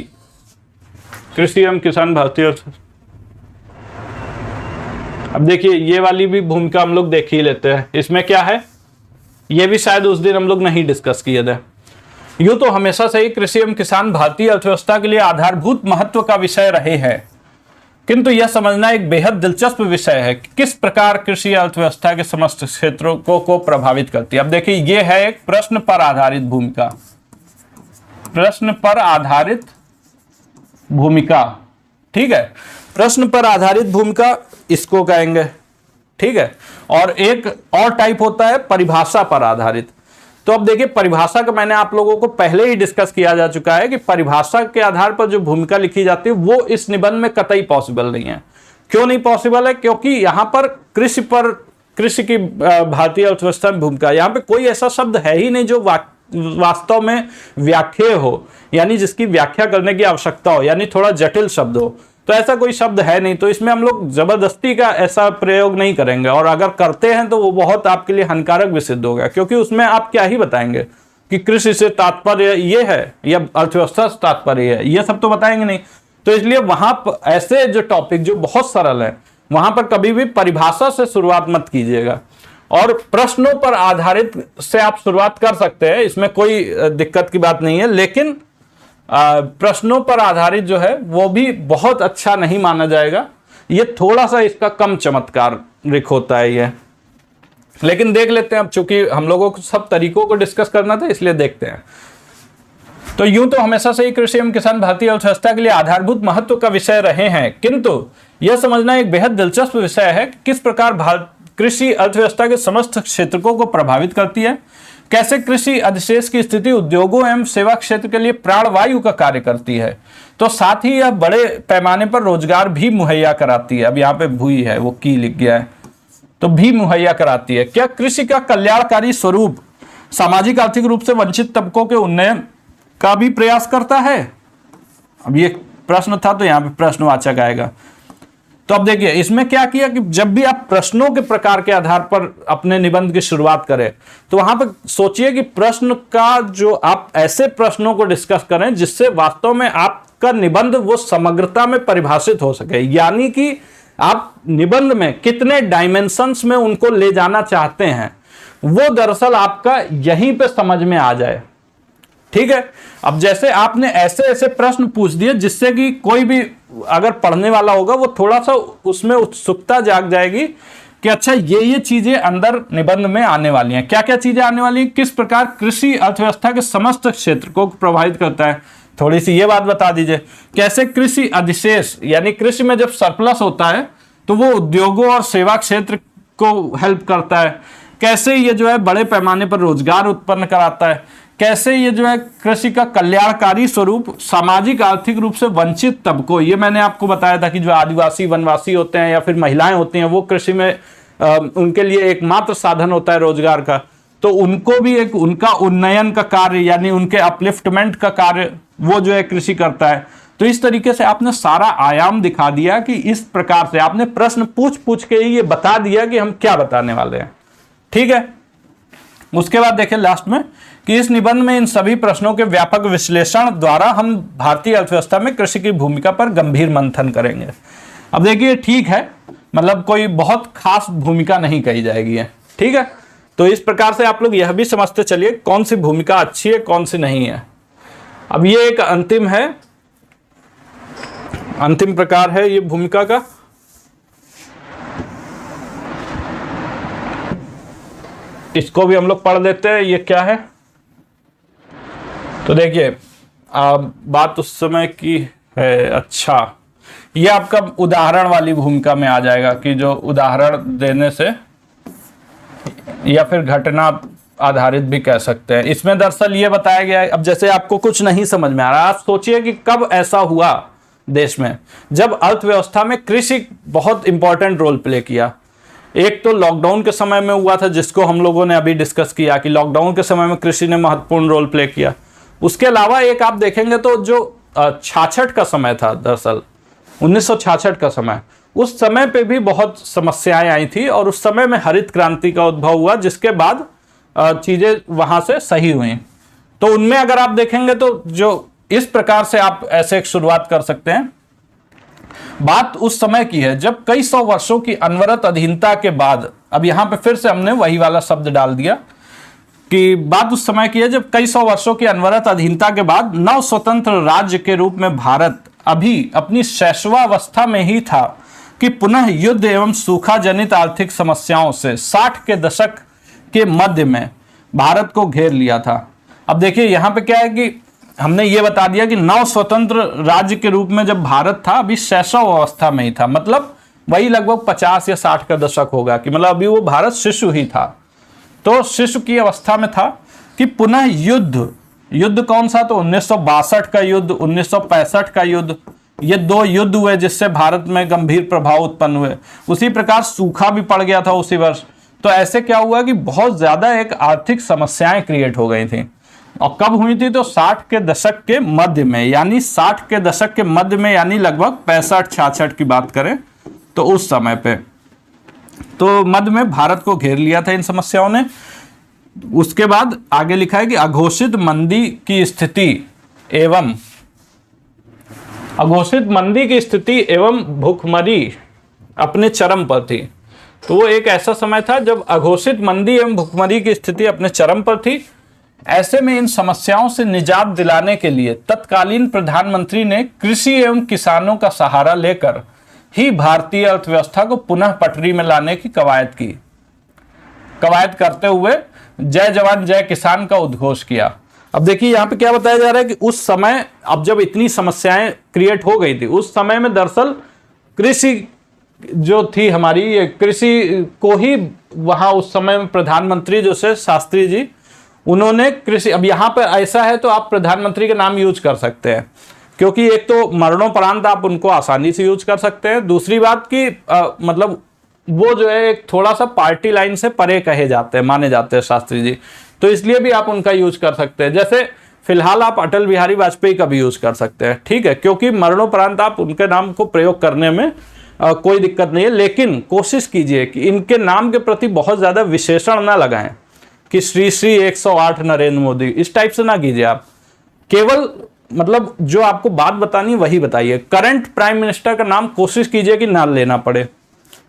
कृषि एवं किसान भारतीय, अब देखिए ये वाली भी भूमिका हम लोग देख ही लेते हैं। इसमें क्या है, ये भी शायद उस दिन हम लोग नहीं डिस्कस किए थे। यूं तो हमेशा से ही कृषि एवं किसान भारतीय अर्थव्यवस्था के लिए आधारभूत महत्व का विषय रहे हैं, किंतु यह समझना एक बेहद दिलचस्प विषय है कि किस प्रकार कृषि अर्थव्यवस्था के समस्त क्षेत्रों को प्रभावित करती है। अब देखिए ये है एक प्रश्न पर आधारित भूमिका, प्रश्न पर आधारित भूमिका। ठीक है, प्रश्न पर आधारित भूमिका इसको कहेंगे। ठीक है, और एक और टाइप होता है परिभाषा पर आधारित। तो अब देखिए परिभाषा का मैंने आप लोगों को पहले ही डिस्कस किया जा चुका है कि परिभाषा के आधार पर जो भूमिका लिखी जाती है वो इस निबंध में कतई पॉसिबल नहीं है। क्यों नहीं पॉसिबल है? क्योंकि यहां पर कृषि की भारतीय अर्थव्यवस्था में भूमिका, यहां पे कोई ऐसा शब्द है ही नहीं जो वास्तव में व्याख्या हो, यानी जिसकी व्याख्या करने की आवश्यकता हो, यानी थोड़ा जटिल शब्द हो। तो ऐसा कोई शब्द है नहीं, तो इसमें हम लोग जबरदस्ती का ऐसा प्रयोग नहीं करेंगे, और अगर करते हैं तो वो बहुत आपके लिए हानिकारक भी सिद्ध होगा। क्योंकि उसमें आप क्या ही बताएंगे कि कृषि से तात्पर्य ये है या अर्थव्यवस्था से तात्पर्य है, ये सब तो बताएंगे नहीं। तो इसलिए वहां पर ऐसे जो टॉपिक जो बहुत सरल है वहां पर कभी भी परिभाषा से शुरुआत मत कीजिएगा, और प्रश्नों पर आधारित से आप शुरुआत कर सकते हैं, इसमें कोई दिक्कत की बात नहीं है। लेकिन प्रश्नों पर आधारित जो है वो भी बहुत अच्छा नहीं माना जाएगा, ये थोड़ा सा इसका कम चमत्कारिक होता है ये। लेकिन देख लेते हैं, अब चूंकि हम लोगों को सब तरीकों को डिस्कस करना था इसलिए देखते हैं। तो यूं तो हमेशा से ही कृषि एवं किसान भारतीय अर्थव्यवस्था के लिए आधारभूत महत्व का विषय रहे हैं, किंतु यह समझना एक बेहद दिलचस्प विषय है कि किस प्रकार कृषि अर्थव्यवस्था के समस्त क्षेत्रों को प्रभावित करती है, कैसे कृषि अधिशेष की स्थिति उद्योगों एवं सेवा क्षेत्र के लिए प्राणवायु का कार्य करती है, तो साथ ही यह बड़े पैमाने पर रोजगार भी मुहैया कराती है। अब यहाँ पे भूई है, वो की लिख गया है, तो भी मुहैया कराती है। क्या कृषि का कल्याणकारी स्वरूप सामाजिक आर्थिक रूप से वंचित तबकों के उन्नयन का भी प्रयास करता है? अब ये प्रश्न था तो यहाँ पे प्रश्नवाचक आएगा। तो अब देखिए इसमें क्या किया कि जब भी आप प्रश्नों के प्रकार के आधार पर अपने निबंध की शुरुआत करें तो वहां पर सोचिए कि प्रश्न का जो आप ऐसे प्रश्नों को डिस्कस करें जिससे वास्तव में आपका निबंध वो समग्रता में परिभाषित हो सके, यानी कि आप निबंध में कितने डायमेंशंस में उनको ले जाना चाहते हैं वो दरअसल आपका यहीं पे समझ में आ जाए। ठीक है, अब जैसे आपने ऐसे ऐसे प्रश्न पूछ दिए जिससे कि कोई भी अगर पढ़ने वाला होगा वो थोड़ा सा उसमें उत्सुकता जाग जाएगी कि अच्छा ये चीजें अंदर निबंध में आने वाली हैं। क्या क्या चीजें आने वाली हैं, किस प्रकार कृषि अर्थव्यवस्था के समस्त क्षेत्र को प्रभावित करता है, थोड़ी सी ये बात बता दीजिए। कैसे कृषि अधिशेष, यानी कृषि में जब सरप्लस होता है तो वो उद्योगों और सेवा क्षेत्र को हेल्प करता है। कैसे ये जो है बड़े पैमाने पर रोजगार उत्पन्न कराता है। कैसे ये जो है कृषि का कल्याणकारी स्वरूप सामाजिक आर्थिक रूप से वंचित तबकों, ये मैंने आपको बताया था कि जो आदिवासी वनवासी होते हैं या फिर महिलाएं होती हैं वो कृषि में उनके लिए एकमात्र साधन होता है रोजगार का, तो उनको भी एक उनका उन्नयन का कार्य यानी उनके अपलिफ्टमेंट का कार्य वो जो है कृषि करता है। तो इस तरीके से आपने सारा आयाम दिखा दिया कि इस प्रकार से आपने प्रश्न पूछ पूछ के ही ये बता दिया कि हम क्या बताने वाले हैं। ठीक है, उसके बाद देखिए लास्ट में कि इस निबंध में इन सभी प्रश्नों के व्यापक विश्लेषण द्वारा हम भारतीय अर्थव्यवस्था में कृषि की भूमिका पर गंभीर मंथन करेंगे। अब देखिए ठीक है, मतलब कोई बहुत खास भूमिका नहीं कही जाएगी है, ठीक है। तो इस प्रकार से आप लोग यह भी समझते चलिए कौन सी भूमिका अच्छी है कौन सी नहीं है। अब ये एक अंतिम है, अंतिम प्रकार है ये भूमिका का। इसको भी हम लोग पढ़ लेते हैं, ये क्या है। तो देखिए बात उस समय की है, अच्छा ये आपका उदाहरण वाली भूमिका में आ जाएगा कि जो उदाहरण देने से या फिर घटना आधारित भी कह सकते हैं। इसमें दरअसल ये बताया गया है, अब जैसे आपको कुछ नहीं समझ में आ रहा, आप सोचिए कि कब ऐसा हुआ देश में जब अर्थव्यवस्था में कृषि बहुत इंपॉर्टेंट रोल प्ले किया। एक तो लॉकडाउन के समय में हुआ था, जिसको हम लोगों ने अभी डिस्कस किया कि लॉकडाउन के समय में कृषि ने महत्वपूर्ण रोल प्ले किया। उसके अलावा एक आप देखेंगे तो जो 66 का समय था, दरअसल 1966 का समय, उस समय पे भी बहुत समस्याएं आई थी और उस समय में हरित क्रांति का उद्भव हुआ, जिसके बाद चीजें वहां से सही हुई। तो उनमें अगर आप देखेंगे तो जो इस प्रकार से आप ऐसे एक शुरुआत कर सकते हैं। बात उस समय की है जब कई सौ वर्षों की अनवरत अधीनता के बाद, अब यहां पे फिर से हमने वही वाला शब्द डाल दिया कि बात उस समय की है जब कई सौ वर्षों की अनवरत अधीनता के बाद नव स्वतंत्र राज्य के रूप में भारत अभी अपनी शैशवावस्था में ही था कि पुनः युद्ध एवं सूखा जनित आर्थिक समस्याओं से 60 के दशक के मध्य में भारत को घेर लिया था। अब देखिए यहां पे क्या है कि हमने ये बता दिया कि नव स्वतंत्र राज्य के रूप में जब भारत था अभी शैशव अवस्था में ही था, मतलब वही लगभग 50 या 60 का दशक होगा कि मतलब अभी वो भारत शिशु ही था। तो शिशु की अवस्था में था कि पुनः युद्ध कौन सा, तो 1962 का युद्ध, 1965 का युद्ध, ये दो युद्ध हुए जिससे भारत में गंभीर प्रभाव उत्पन्न हुए। उसी प्रकार सूखा भी पड़ गया था उसी वर्ष। तो ऐसे क्या हुआ कि बहुत ज्यादा एक आर्थिक समस्याएं क्रिएट हो गई थी। और कब हुई थी, तो 60 के दशक के मध्य में, यानी 60 के दशक के मध्य में यानी लगभग 65-66 की बात करें तो उस समय पे तो मध्य में भारत को घेर लिया था इन समस्याओं ने। उसके बाद आगे लिखा है कि अघोषित मंदी की स्थिति एवं भूखमरी अपने चरम पर थी। तो वो एक ऐसा समय था जब अघोषित मंदी एवं भूखमरी की स्थिति अपने चरम पर थी। ऐसे में इन समस्याओं से निजात दिलाने के लिए तत्कालीन प्रधानमंत्री ने कृषि एवं किसानों का सहारा लेकर ही भारतीय अर्थव्यवस्था को पुनः पटरी में लाने की कवायद करते हुए जय जवान जय किसान का उद्घोष किया। अब देखिए यहां पे क्या बताया जा रहा है कि उस समय, अब जब इतनी समस्याएं क्रिएट हो गई थी, उस समय में दरअसल कृषि जो थी हमारी, ये कृषि को ही वहां उस समय में प्रधानमंत्री जो से शास्त्री जी, उन्होंने कृषि, अब यहां पर ऐसा है तो आप प्रधानमंत्री के नाम यूज कर सकते हैं क्योंकि एक तो मरणोपरांत आप उनको आसानी से यूज कर सकते हैं। दूसरी बात कि मतलब वो जो है एक थोड़ा सा पार्टी लाइन से परे कहे जाते हैं, माने जाते हैं शास्त्री जी, तो इसलिए भी आप उनका यूज कर सकते हैं। जैसे फिलहाल आप अटल बिहारी वाजपेयी का भी यूज कर सकते हैं, ठीक है, क्योंकि मरणोपरांत आप उनके नाम को प्रयोग करने में कोई दिक्कत नहीं है। लेकिन कोशिश कीजिए कि इनके नाम के प्रति बहुत ज्यादा विशेषण ना लगाएं कि श्री 108 नरेंद्र मोदी, इस टाइप से ना कीजिए। आप केवल मतलब जो आपको बात बतानी वही बताइए। करंट प्राइम मिनिस्टर का नाम कोशिश कीजिए कि ना लेना पड़े,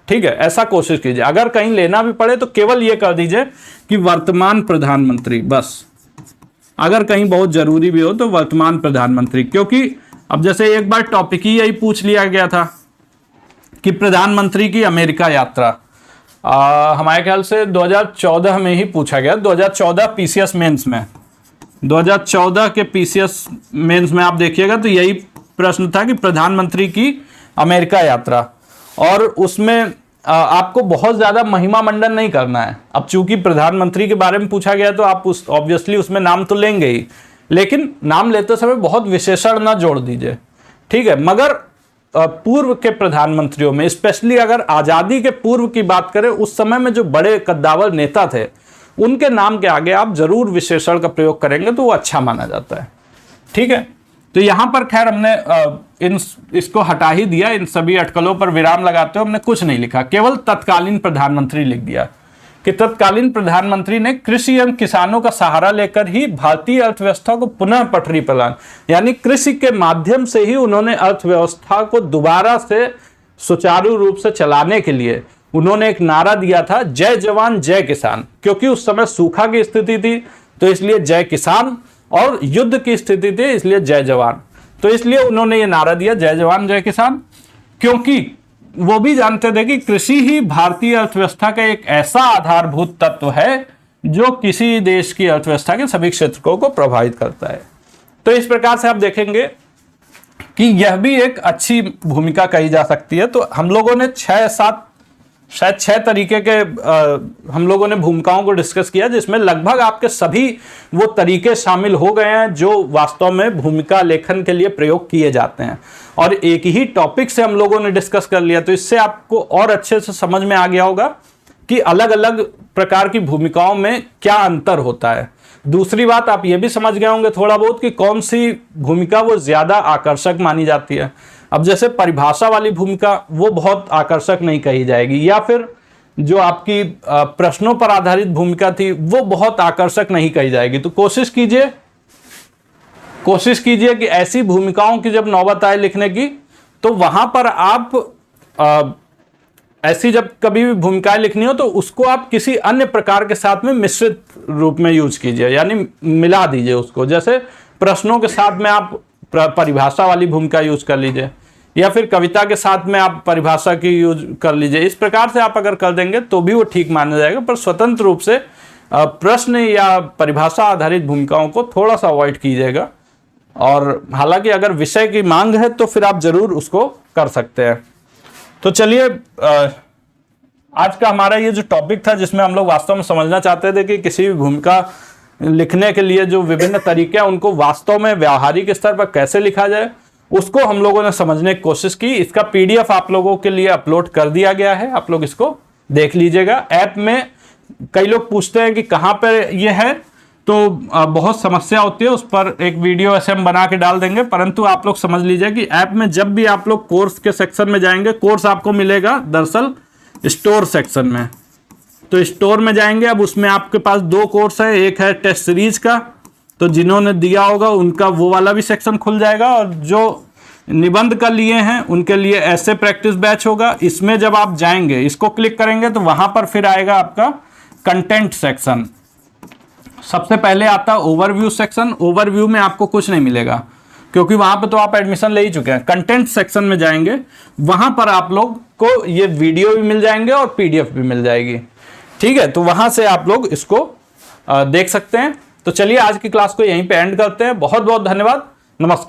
ठीक है, ऐसा कोशिश कीजिए। अगर कहीं लेना भी पड़े तो केवल ये कर दीजिए कि वर्तमान प्रधानमंत्री, बस। अगर कहीं बहुत जरूरी भी हो तो वर्तमान प्रधानमंत्री, क्योंकि अब जैसे एक बार टॉपिक ही यही पूछ लिया गया था कि प्रधानमंत्री की अमेरिका यात्रा, हमारे ख्याल से 2014 में ही पूछा गया, 2014 पीसीएस मेंस में, 2014 के पीसीएस मेंस में आप देखिएगा तो यही प्रश्न था कि प्रधानमंत्री की अमेरिका यात्रा, और उसमें आपको बहुत ज्यादा महिमा मंडन नहीं करना है। अब चूंकि प्रधानमंत्री के बारे में पूछा गया तो आप ऑब्वियसली उसमें नाम तो लेंगे ही, लेकिन नाम लेते समय बहुत विशेषण ना जोड़ दीजिए, ठीक है। मगर पूर्व के प्रधानमंत्रियों में, स्पेशली अगर आजादी के पूर्व की बात करें, उस समय में जो बड़े कद्दावर नेता थे उनके नाम के आगे आप जरूर विशेषण का प्रयोग करेंगे तो वो अच्छा माना जाता है, ठीक है। तो यहां पर खैर हमने इसको हटा ही दिया, इन सभी अटकलों पर विराम लगाते हुए हमने कुछ नहीं लिखा, केवल तत्कालीन प्रधानमंत्री लिख दिया कि तत्कालीन प्रधानमंत्री ने कृषि एवं किसानों का सहारा लेकर ही भारतीय अर्थव्यवस्था को पुनः पटरी पर लाना, यानी कृषि के माध्यम से ही उन्होंने अर्थव्यवस्था को दोबारा से सुचारू रूप से चलाने के लिए उन्होंने एक नारा दिया था, जय जवान जय किसान। क्योंकि उस समय सूखा की स्थिति थी तो इसलिए जय किसान, और युद्ध की स्थिति थी इसलिए जय जवान। तो इसलिए उन्होंने ये नारा दिया, जय जवान जय किसान, क्योंकि वो भी जानते थे कि कृषि ही भारतीय अर्थव्यवस्था का एक ऐसा आधारभूत तत्व है जो किसी देश की अर्थव्यवस्था के सभी क्षेत्रों को प्रभावित करता है। तो इस प्रकार से आप देखेंगे कि यह भी एक अच्छी भूमिका कही जा सकती है। तो हम लोगों ने शायद 6 तरीके के हम लोगों ने भूमिकाओं को डिस्कस किया, जिसमें लगभग आपके सभी वो तरीके शामिल हो गए हैं जो वास्तव में भूमिका लेखन के लिए प्रयोग किए जाते हैं, और एक ही टॉपिक से हम लोगों ने डिस्कस कर लिया। तो इससे आपको और अच्छे से समझ में आ गया होगा कि अलग अलग प्रकार की भूमिकाओं में क्या अंतर होता है। दूसरी बात, आप ये भी समझ गए होंगे थोड़ा बहुत कि कौन सी भूमिका वो ज्यादा आकर्षक मानी जाती है। अब जैसे परिभाषा वाली भूमिका वो बहुत आकर्षक नहीं कही जाएगी, या फिर जो आपकी प्रश्नों पर आधारित भूमिका थी वो बहुत आकर्षक नहीं कही जाएगी। तो कोशिश कीजिए कि ऐसी भूमिकाओं की जब नौबत आए लिखने की, तो वहां पर आप ऐसी जब कभी भी भूमिकाएं लिखनी हो तो उसको आप किसी अन्य प्रकार के साथ में मिश्रित रूप में यूज कीजिए, यानी मिला दीजिए उसको। जैसे प्रश्नों के साथ में आप परिभाषा वाली भूमिका यूज कर लीजिए, या फिर कविता के साथ में आप परिभाषा की यूज कर लीजिए। इस प्रकार से आप अगर कर देंगे तो भी वो ठीक माना जाएगा, पर स्वतंत्र रूप से प्रश्न या परिभाषा आधारित भूमिकाओं को थोड़ा सा अवॉइड कीजिएगा। और हालांकि अगर विषय की मांग है तो फिर आप जरूर उसको कर सकते हैं। तो चलिए, आज का हमारा ये जो टॉपिक था जिसमें हम लोग वास्तव में समझना चाहते थे कि किसी भी भूमिका लिखने के लिए जो विभिन्न तरीके हैं उनको वास्तव में व्यावहारिक स्तर पर कैसे लिखा जाए, उसको हम लोगों ने समझने की कोशिश की। इसका PDF आप लोगों के लिए अपलोड कर दिया गया है, आप लोग इसको देख लीजिएगा। ऐप में कई लोग पूछते हैं कि कहाँ पर ये है, तो बहुत समस्या होती है, उस पर एक वीडियो ऐसे हम बना के डाल देंगे। परंतु आप लोग समझ लीजिए कि ऐप में जब भी आप लोग कोर्स के सेक्शन में जाएंगे, कोर्स आपको मिलेगा दरअसल स्टोर सेक्शन में। तो स्टोर में जाएंगे, अब उसमें आपके पास 2 कोर्स है, एक है टेस्ट सीरीज का, तो जिन्होंने दिया होगा उनका वो वाला भी सेक्शन खुल जाएगा, और जो निबंध का लिए हैं उनके लिए ऐसे प्रैक्टिस बैच होगा। इसमें जब आप जाएंगे, इसको क्लिक करेंगे तो वहां पर फिर आएगा आपका कंटेंट सेक्शन। सबसे पहले आता है ओवरव्यू सेक्शन। ओवरव्यू में आपको कुछ नहीं मिलेगा क्योंकि वहां पे तो आप एडमिशन ले ही चुके हैं। कंटेंट सेक्शन में जाएंगे, वहां पर आप लोग को ये वीडियो भी मिल जाएंगे और PDF भी मिल जाएगी। ठीक है, तो वहां से आप लोग इसको देख सकते हैं। तो चलिए, आज की क्लास को यहीं पे एंड करते हैं। बहुत बहुत धन्यवाद, नमस्कार।